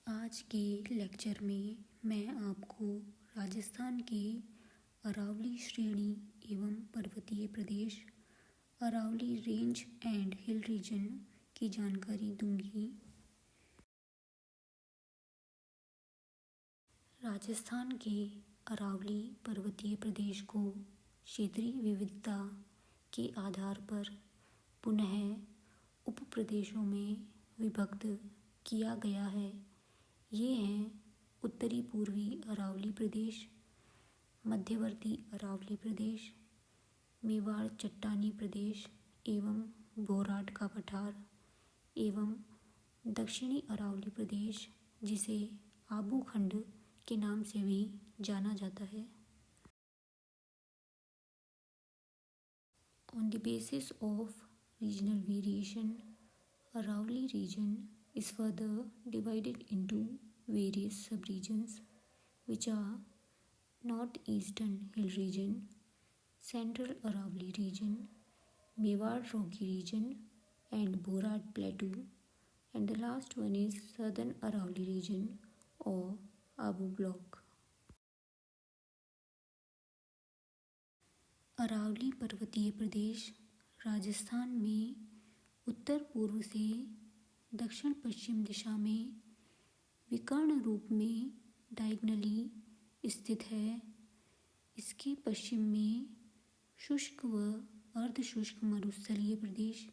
आज के लेक्चर में मैं आपको राजस्थान के अरावली श्रेणी एवं पर्वतीय प्रदेश Aravalli range and hill region की जानकारी दूंगी। राजस्थान के अरावली पर्वतीय प्रदेश को क्षेत्रीय विविधता के आधार पर पुनः उप प्रदेशों में विभक्त किया गया है। ये हैं उत्तरी पूर्वी अरावली प्रदेश, मध्यवर्ती अरावली प्रदेश, मेवाड़ चट्टानी प्रदेश एवं भोराट का पठार एवं दक्षिणी अरावली प्रदेश, जिसे आबू खंड के नाम से भी जाना जाता है। On the basis of regional variation, Aravalli region is further divided into various subregions, which are Northeastern Hill Region, Central Aravalli Region, Mewar Rocky Region, and Borat Plateau, and the last one is Southern Aravalli Region or Abu Block. Aravalli पर्वतीय प्रदेश राजस्थान में उत्तर पूर्व से दक्षिण पश्चिम दिशा में विकर्ण रूप में diagonally स्थित है। इसके पश्चिम में शुष्क व अर्धशुष्क मरुस्थलीय प्रदेश,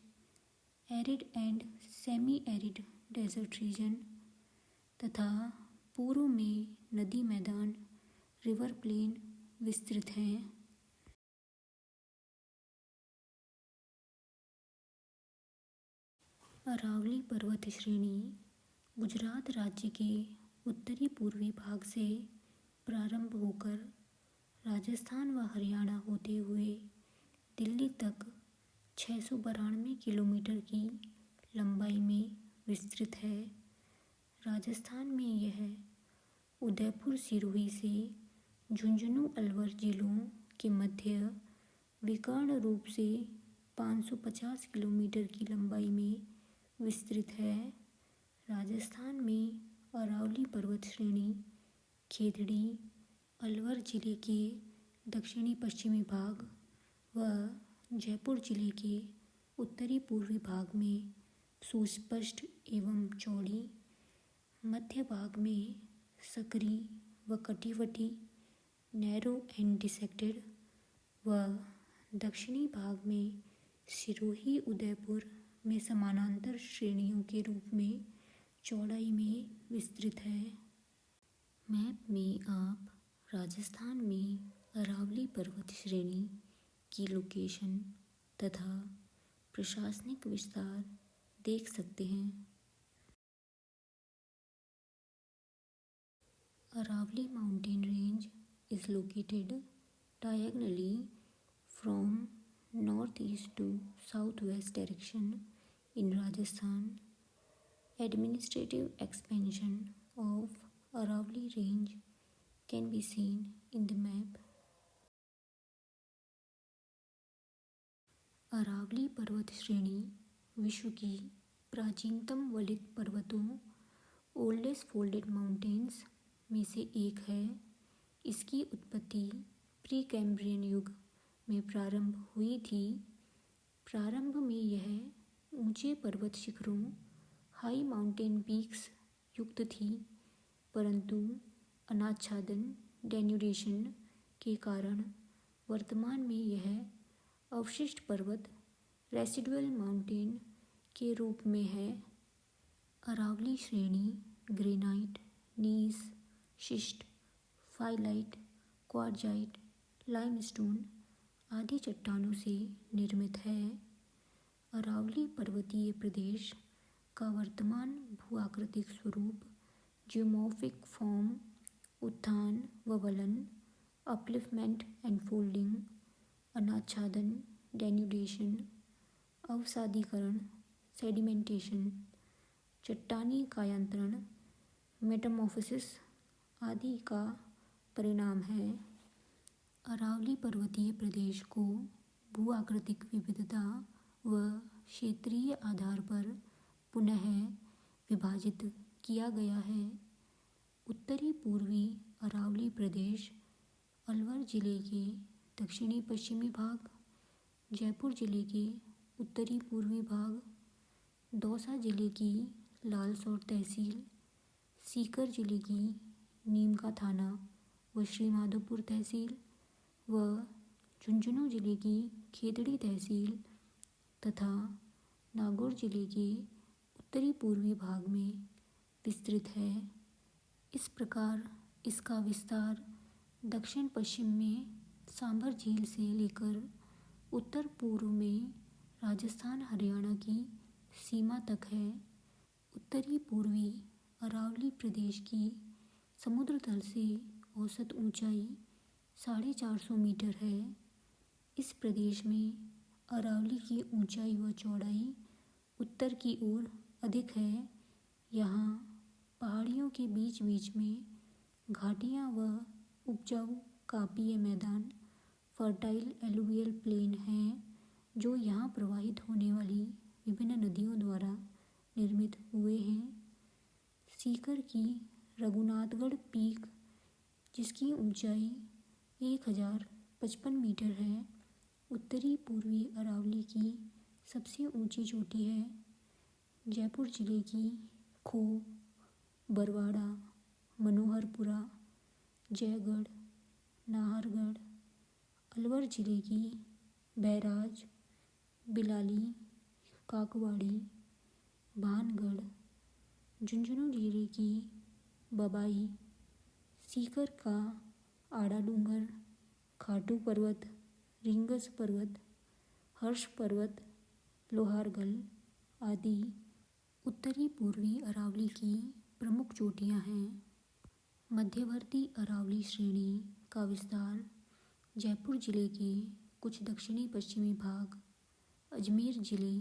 arid and semi arid desert region तथा पूर्व में नदी मैदान रिवर प्लेन विस्तृत हैं। अरावली पर्वत श्रेणी गुजरात राज्य के उत्तरी पूर्वी भाग से प्रारंभ होकर राजस्थान व हरियाणा होते हुए दिल्ली तक 692 किलोमीटर की लंबाई में विस्तृत है। राजस्थान में यह उदयपुर सिरोही से झुंझुनू अलवर जिलों के मध्य विकर्ण रूप से 550 किलोमीटर की लंबाई में विस्तृत है। राजस्थान में अरावली पर्वत श्रेणी खेतड़ी, अलवर जिले के दक्षिणी पश्चिमी भाग व जयपुर जिले के उत्तरी पूर्वी भाग में सुस्पष्ट एवं चौड़ी, मध्य भाग में सकरी व कटिवटी नैरो एंड डिसेक्टेड व दक्षिणी भाग में सिरोही उदयपुर में समानांतर श्रेणियों के रूप में चौड़ाई में विस्तृत है। मैप में आप राजस्थान में अरावली पर्वत श्रेणी की लोकेशन तथा प्रशासनिक विस्तार देख सकते हैं। Aravali mountain range is located diagonally from northeast to southwest direction in Rajasthan. Administrative expansion of Aravali range can be seen in the map. Aravali पर्वत श्रेणी विश्व की प्राचीनतम वलित पर्वतों ओल्डेस्ट फोल्डेड माउंटेन्स में से एक है। इसकी उत्पत्ति प्री कैम्ब्रियन युग में प्रारंभ हुई थी। प्रारंभ में यह ऊंचे पर्वत शिखरों हाई माउंटेन पीक्स युक्त थी, परंतु अनाच्छादन डेन्यूडेशन के कारण वर्तमान में यह अवशिष्ट पर्वत रेसिडुअल माउंटेन के रूप में है। अरावली श्रेणी ग्रेनाइट, नीस, शिस्ट, फाइलाइट, क्वार्जाइट, लाइमस्टोन आदि चट्टानों से निर्मित है। अरावली पर्वतीय प्रदेश का वर्तमान भूआकृतिक स्वरूप जियोमॉर्फिक फॉर्म, उत्थान व वलन, अपलिफ्टमेंट एंड फोल्डिंग, अनाच्छादन, डेन्यूडेशन, अवसादीकरण, सेडिमेंटेशन, चट्टानी कायांतरण, मेटामॉर्फोसिस आदि का परिणाम है। अरावली पर्वतीय प्रदेश को भूआकृतिक विविधता व क्षेत्रीय आधार पर पुनः विभाजित किया गया है। उत्तरी पूर्वी अरावली प्रदेश अलवर जिले के दक्षिणी पश्चिमी भाग, जयपुर जिले के उत्तरी पूर्वी भाग, दौसा जिले की लालसोट तहसील, सीकर जिले की नीमका थाना व श्रीमाधोपुर तहसील व झुंझुनू जिले की खेतड़ी तहसील तथा नागौर जिले के उत्तरी पूर्वी भाग में विस्तृत है। इस प्रकार इसका विस्तार दक्षिण पश्चिम में सांभर झील से लेकर उत्तर पूर्व में राजस्थान हरियाणा की सीमा तक है। उत्तरी पूर्वी अरावली प्रदेश की समुद्र तल से औसत ऊंचाई 450 मीटर है। इस प्रदेश में अरावली की ऊंचाई व चौड़ाई उत्तर की ओर अधिक है। यहाँ पहाड़ियों के बीच बीच में घाटियाँ व उपजाऊ कापीय मैदान, फर्टाइल एलुवियल प्लेन हैं, जो यहाँ प्रवाहित होने वाली विभिन्न नदियों द्वारा निर्मित हुए हैं। सीकर की रघुनाथगढ़ पीक, जिसकी ऊंचाई 1055 मीटर है, उत्तरी पूर्वी अरावली की सबसे ऊंची चोटी है। जयपुर जिले की खो, बरवाड़ा, मनोहरपुरा, जयगढ़, नाहरगढ़, अलवर जिले की बैराज, बिलाली, काकवाड़ी, भानगढ़, झुंझुनू जिले की बबाई, सीकर का आड़ा डूंगर, खाटू पर्वत, रिंगस पर्वत, हर्ष पर्वत, लोहारगल आदि उत्तरी पूर्वी अरावली की प्रमुख चोटियाँ हैं। मध्यवर्ती अरावली श्रेणी का विस्तार जयपुर जिले के कुछ दक्षिणी पश्चिमी भाग, अजमेर जिले,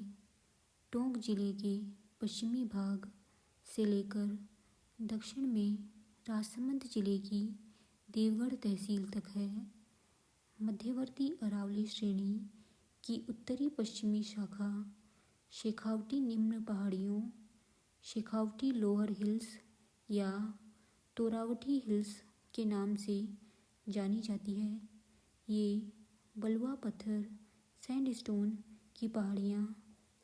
टोंक जिले के पश्चिमी भाग से लेकर दक्षिण में राजसमंद जिले की देवगढ़ तहसील तक है। मध्यवर्ती अरावली श्रेणी की उत्तरी पश्चिमी शाखा शेखावटी निम्न पहाड़ियों, शेखावटी लोअर हिल्स या तोरावटी हिल्स के नाम से जानी जाती है। ये बलुआ पत्थर सैंडस्टोन की पहाड़ियाँ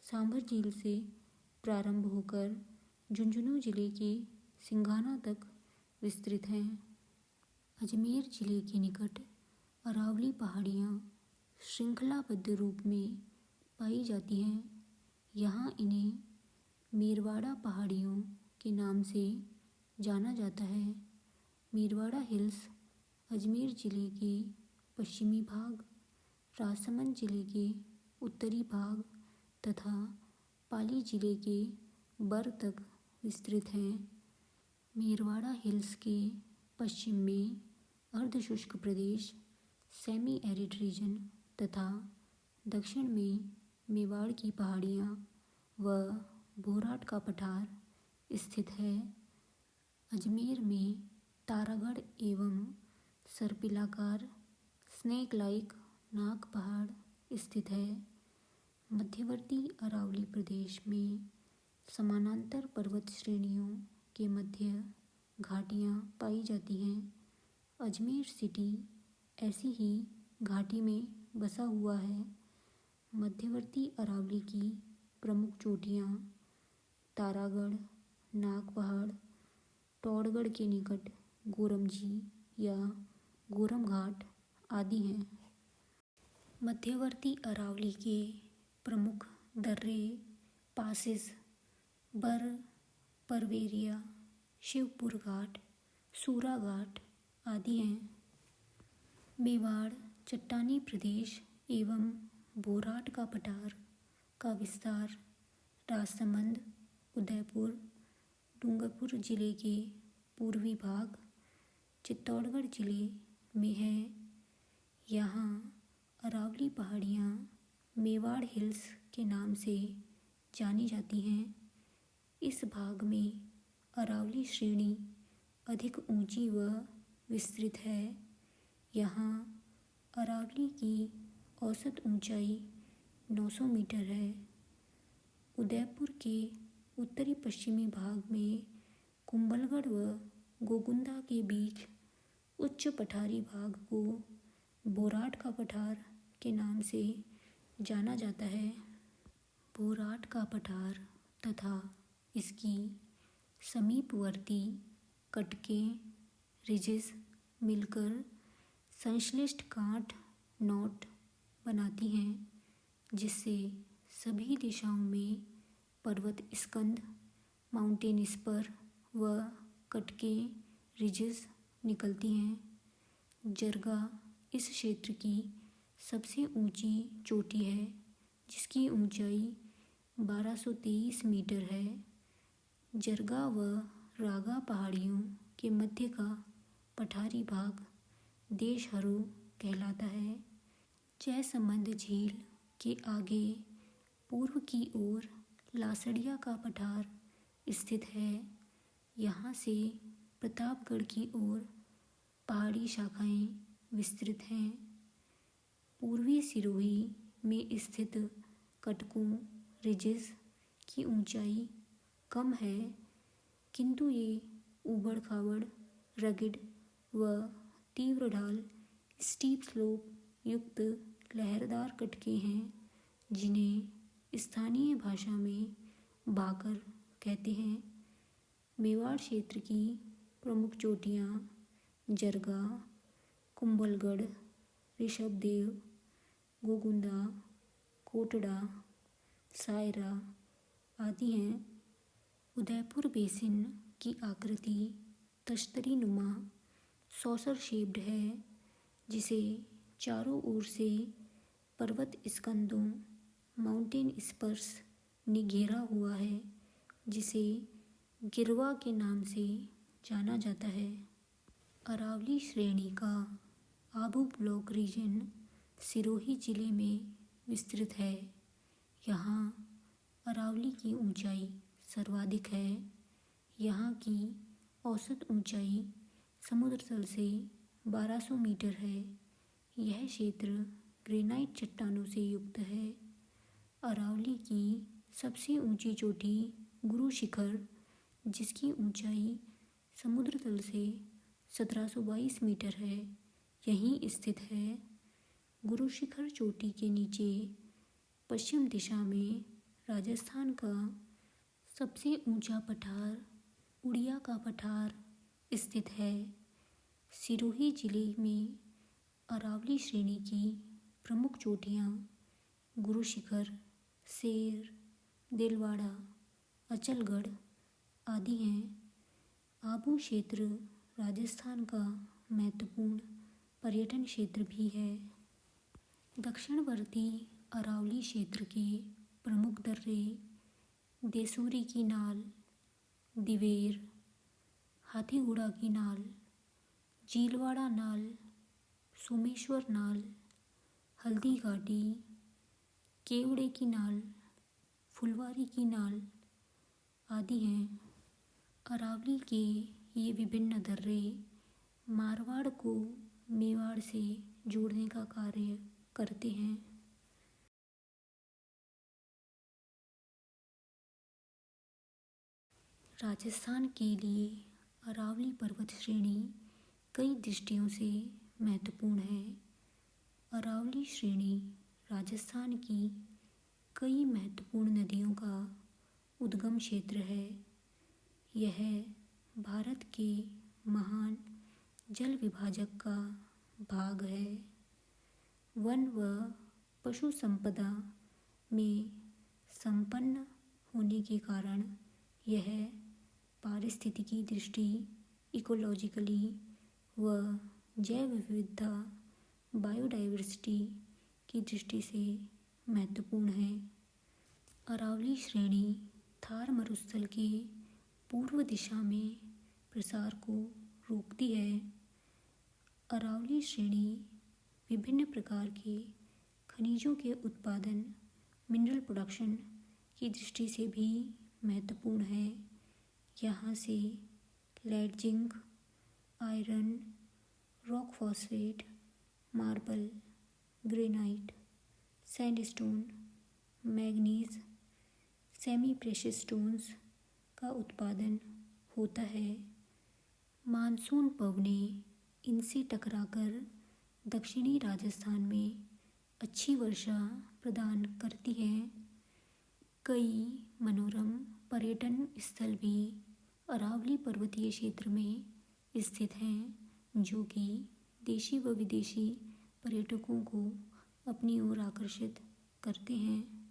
सांभर झील से प्रारंभ होकर झुंझुनू जिले के सिंघाना तक विस्तृत हैं। अजमेर जिले के निकट अरावली पहाड़ियाँ श्रृंखलाबद्ध रूप में पाई जाती हैं। यहाँ इन्हें मेरवाड़ा पहाड़ियों के नाम से जाना जाता है। मेरवाड़ा हिल्स अजमेर जिले के पश्चिमी भाग, राजसमंद जिले के उत्तरी भाग तथा पाली जिले के बर तक विस्तृत हैं। मेरवाड़ा हिल्स के पश्चिम में अर्धशुष्क प्रदेश सेमी एरिड रीजन तथा दक्षिण में मेवाड़ की पहाड़ियाँ व भोराट का पठार स्थित है। अजमेर में तारागढ़ एवं सर्पिलाकार स्नेक लाइक नाग पहाड़ स्थित है। मध्यवर्ती अरावली प्रदेश में समानांतर पर्वत श्रेणियों के मध्य घाटियाँ पाई जाती हैं। अजमेर सिटी ऐसी ही घाटी में बसा हुआ है। मध्यवर्ती अरावली की प्रमुख चोटियाँ तारागढ़, नाग पहाड़, टौड़गढ़ के निकट गोरमजी या गोरम घाट आदि हैं। मध्यवर्ती अरावली के प्रमुख दर्रे पासेस बर, परवेरिया, शिवपुर घाट, सूरा घाट आदि हैं। मेवाड़ चट्टानी प्रदेश एवं भोराट का पठार का विस्तार राजसमंद, उदयपुर, डूंगरपुर जिले के पूर्वी भाग, चित्तौड़गढ़ जिले में है। यहाँ अरावली पहाड़ियाँ मेवाड़ हिल्स के नाम से जानी जाती हैं। इस भाग में अरावली श्रेणी अधिक ऊंची व विस्तृत है। यहाँ अरावली की औसत ऊंचाई 900 मीटर है। उदयपुर के उत्तरी पश्चिमी भाग में कुंभलगढ़ व गोगुंदा के बीच उच्च पठारी भाग को बोराट का पठार के नाम से जाना जाता है। बोराट का पठार तथा इसकी समीपवर्ती कटकें रिजेस मिलकर संश्लिष्ट कांट नोट बनाती हैं, जिससे सभी दिशाओं में पर्वत स्कंध माउंटेन स्पर व कटकें रिजेस निकलती हैं। जरगा इस क्षेत्र की सबसे ऊंची चोटी है, जिसकी ऊंचाई 1223 मीटर है। जरगा व रागा पहाड़ियों के मध्य का पठारी भाग देशहरो कहलाता है। जयसंबंध झील के आगे पूर्व की ओर लासड़िया का पठार स्थित है। यहाँ से प्रतापगढ़ की ओर पहाड़ी शाखाएं विस्तृत हैं। पूर्वी सिरोही में स्थित कटकों रिजेस की ऊंचाई कम है, किंतु ये ऊबड़ खाबड़ रगिड व तीव्र ढाल स्टीप स्लोप युक्त लहरदार कटके हैं, जिन्हें स्थानीय भाषा में भाकर कहते हैं। मेवाड़ क्षेत्र की प्रमुख चोटियाँ जरगा, कुंभलगढ़, ऋषभदेव, गोगुंदा, कोटड़ा, सायरा आदि हैं। उदयपुर बेसिन की आकृति तश्तरी नुमा सौसर शेप्ड है, जिसे चारों ओर से पर्वत स्कंदों माउंटेन स्पर्स ने घेरा हुआ है, जिसे गिरवा के नाम से जाना जाता है। अरावली श्रेणी का आबू ब्लॉक रीजन सिरोही जिले में विस्तृत है। यहाँ अरावली की ऊंचाई सर्वाधिक है। यहाँ की औसत ऊंचाई समुद्र तल से 1200 मीटर है। यह क्षेत्र ग्रेनाइट चट्टानों से युक्त है। अरावली की सबसे ऊंची चोटी गुरु शिखर, जिसकी ऊंचाई समुद्र तल से 1722 मीटर है, यहीं स्थित है। गुरु शिखर चोटी के नीचे पश्चिम दिशा में राजस्थान का सबसे ऊंचा पठार उड़िया का पठार स्थित है। सिरोही जिले में अरावली श्रेणी की प्रमुख चोटियाँ गुरु शिखर, शेर, दिलवाड़ा, अचलगढ़ आदि हैं। आबू क्षेत्र राजस्थान का महत्वपूर्ण पर्यटन क्षेत्र भी है। दक्षिणवर्ती अरावली क्षेत्र के प्रमुख दर्रे देसूरी की नाल, दिवेर, हाथीगुड़ा की नाल, जीलवाड़ा नाल, सोमेश्वर नाल, हल्दी घाटी, केवड़े की नाल, फुलवारी की नाल आदि हैं। अरावली के ये विभिन्न दर्रे मारवाड़ को मेवाड़ से जोड़ने का कार्य करते हैं। राजस्थान के लिए अरावली पर्वत श्रेणी कई दृष्टियों से महत्वपूर्ण है। अरावली श्रेणी राजस्थान की कई महत्वपूर्ण नदियों का उद्गम क्षेत्र है। यह भारत के महान जल विभाजक का भाग है। वन व पशु संपदा में संपन्न होने के कारण यह पारिस्थितिकी दृष्टि, इकोलॉजिकली व जैव विविधता बायोडाइवर्सिटी की दृष्टि से महत्वपूर्ण है। अरावली श्रेणी थार मरुस्थल के पूर्व दिशा में प्रसार को रोकती है। अरावली श्रेणी विभिन्न प्रकार के खनिजों के उत्पादन, मिनरल प्रोडक्शन की दृष्टि से भी महत्वपूर्ण है। यहाँ से lead, zinc, iron, rock phosphate, marble, granite, sandstone, manganese, semi precious stones का उत्पादन होता है। मानसून पवनें इनसे टकराकर दक्षिणी राजस्थान में अच्छी वर्षा प्रदान करती हैं। कई मनोरम पर्यटन स्थल भी अरावली पर्वतीय क्षेत्र में स्थित हैं, जो कि देशी व विदेशी पर्यटकों को अपनी ओर आकर्षित करते हैं।